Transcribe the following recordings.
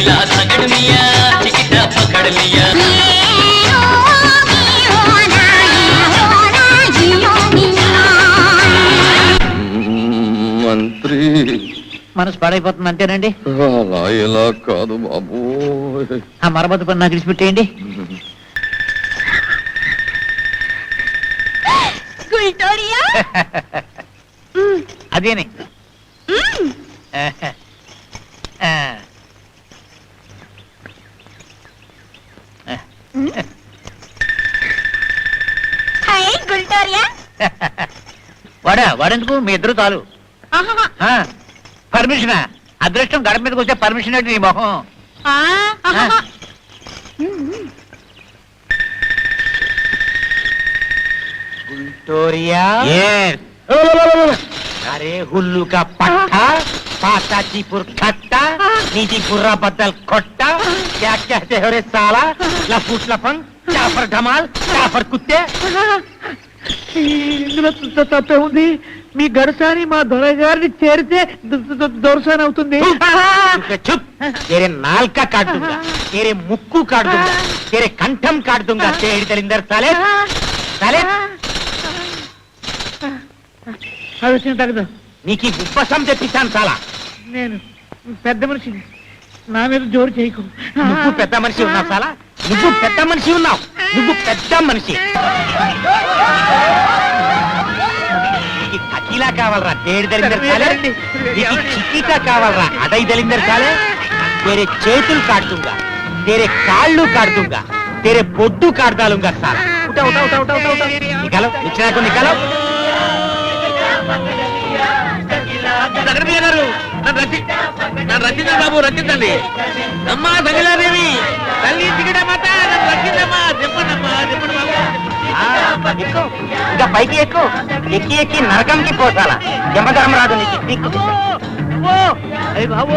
జిలా సగड़ मिया टिकटा पकड़ लिया మంత్రి మనసు పాడైపోతుంది అంతేనండి. అలా ఎలా కాదు బాబు. ఆ మరమ్మతు పని నాకు విడిచిపెట్టేయండి. అదేనే వాడెందుకు మీ ఇద్దరు చాలు. పర్మిషనా? అదృష్టం గడప మీదకి వస్తే పర్మిషన్ ఏంటి నీ మొహం? अरे हुल्लू का पट्टा पाताचीपुर खट्टा नीची बुर्रा बदल खोट्टा क्या कहते हो रे साला लफूट लफंग जाफर धमाल जाफर कुत्ते. ఇందులో తప్పే ఉంది. మీ గడసాని మా దొరగారిని చేరితే దొరసాని అవుతుంది. तेरे नाल का काट दूंगा, तेरे मुक्कू काट दूंगा, तेरे कंठम काट दूंगा. तेरी दलिंदर साले साले ఆలోచన తగ్గదు. నీకు ఉపశం తెప్పిస్తాను చాలా. నేను పెద్ద మనిషిని, నా మీద జోరు చేయకు. నువ్వు పెద్ద మనిషి ఉన్నావు చాలా. నువ్వు పెద్ద మనిషి ఉన్నావు. నువ్వు పెద్ద మనిషి. నీకు కకీలా కావాలరా తేడి దలిందర్ సాలే. నీకు చిక్కీటా కావాలరా అడై దలిందర్ సాలే. तेरे చేతులు కాడుతుంగా, तेरे కాళ్ళు కాడుతుంగా, तेरे బొడ్డు కాడదాలుంగా సాలా. ఉఠా ఉఠా ఉఠా ఉఠా ఉఠా నికాలో నిచ్చాకు నికాలో. నన్ను రక్షించండి బాబు, రక్షించండి. అమ్మా సగిలాదేవి తల్లి దిగడమ్మా, నన్ను రక్షించమ్మా. చెప్పండమ్మా, చెప్పండి బాబు. ఎక్కువ ఇంకా పైకి ఎక్కువ ఎక్కి ఎక్కి నరకంకి పోసాలా. యమధర్మరాజు నీకు దిక్కు. అయ్యి బాబు,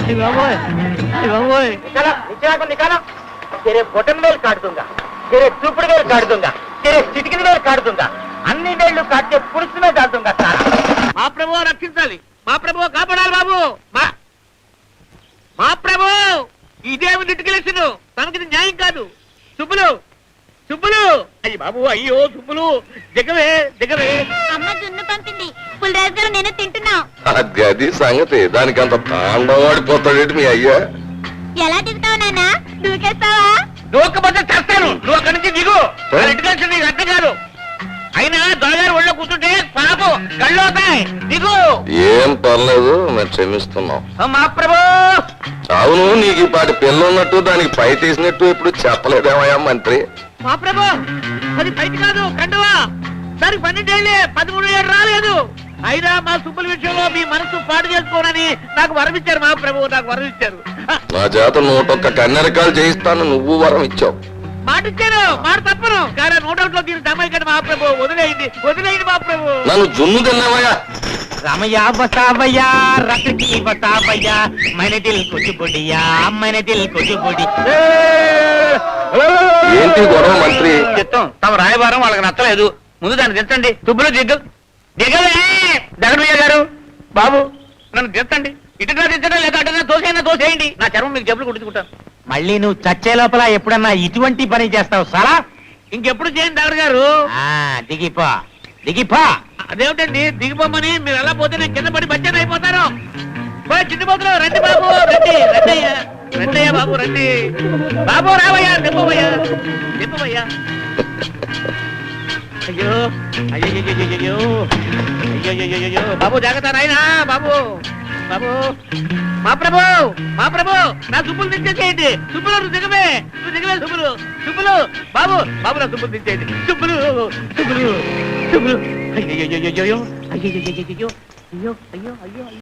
అయ్యి బాబు, అయ్యి బాబు. నిచ్చాకు నికాలో. तेरे బొటన్ వేలు కాడుతుంగా, तेरे చూపుడు వేలు కాడుతుంగా, तेरे చిటికిన వేలు కాడుతుంగా, అన్ని వేళ్ళు కాటే పురుషుమే కాడుతుంగా సార్. మా ప్రభు రక్షించాలి, మా ప్రభు కాపాడాలి బాబు. మా ప్రభు ఇదేమి లిటిగలేషన్, తనకి న్యాయం కాదు. సుబ్బులు సుబ్బులు, అయ్యి బాబు, అయ్యో సుబ్బులు, దిగవే దిగవే. అమ్మ జున్ను పంపింది, పులిరాజు నేను తింటున్నా. అది సంగతి. దానికి అంత తాండవాడిపోతాడేంటి మీ అయ్యా? ఎలా దిగుతావు నాన్న? దూకేస్తావా? దూకపోతే చేస్తాను. నువ్వు అక్కడి నుంచి దిగు. లిటిగలేషన్ నీకు అర్థం కాదు. అయినా దొరగారు ఒళ్ళో కూర్చుంటే పాపం కళ్ళు అవుతాయి. దిగు. ఏం పర్లేదు, మేము క్షమిస్తున్నాం. మా ప్రభు. అవును, నీకు ఈ పాటి పిల్ల ఉన్నట్టు దానికి పై తీసినట్టు ఇప్పుడు చెప్పలేదేమయ్యా మంత్రి? మా ప్రభు, అది పైకి కాదు కండువా. దానికి 12 ఏళ్ళే, 13 ఏళ్ళు రాలేదు. అయినా మా సుబ్బుల విషయంలో మీ మనసు పాటు చేసుకోనని నాకు వరం ఇచ్చారు మా ప్రభు, నాకు వరం ఇచ్చారు. నా చేత 101 కన్నెరకాలు చేయిస్తాను, నువ్వు వరం ఇచ్చావు. మాట ఇచ్చారు, మాట తప్పను. కానీ 101లో దీని దమ్మాయికండి మా ప్రభు. వదిలేయండి, వదిలేయండి మా ప్రభు. నన్ను జున్ను తిన్నావయ్యా. రామయ్య బసావయ్యా, రక్కి బసావయ్యా, మైనే దిల్ కుచుబుడియా, మైనే దిల్ కుచుబుడి. ఏంటి గొడవ మంత్రి? చిత్తం తమ రాయబారం వాళ్ళకి నచ్చలేదు. ముందు దాన్ని తెచ్చండి. తుబ్బులు దిగ్గు దిగలే. జగన్మయ్య గారు, బాబు నన్ను తెచ్చండి. ఇటుగా తెచ్చడం లేక అటుగా తోసైనా తోసేయండి. నా చర్మం మీకు జబ్బులు కుట్టుకుంటాను. మళ్ళీ నువ్వు చచ్చే లోపల ఎప్పుడన్నా ఇటువంటి పని చేస్తావు సారా? ఇంకెప్పుడు చేయండి డాక్టర్ గారు. దిగిపో దిగిపో. అదేమిటండి దిగిపోమని? మీరు ఎలా పోతే నేను కింద పడి బచ్చాను అయిపోతాను. చిన్నపోతులు రండి బాబు, రండి రండయ్యా, రండయ్యా బాబు, రండి బాబు. రావయ్యా, దింపవయ్యా, దింపవయ్యా. అయ్యో అయ్యో అయ్యో బాబు, జాగ్రత్త నాయనా బాబు. బాబు మా ప్రభు, మా ప్రభు, నా సుబ్బులు దించేసేయండి. సుబ్బులు నువ్వు దిగవే, నువ్వు దిగవే సుబ్బులు. సుబ్బులు బాబు, బాబు నా సుబ్బులు దించేయండి. సుబ్బులు సుబ్బులు సుబ్బులు. అయ్యో అయ్యో అయ్యో అయ్యో అయ్యో అయ్యో అయ్యో అయ్యో అయ్యో.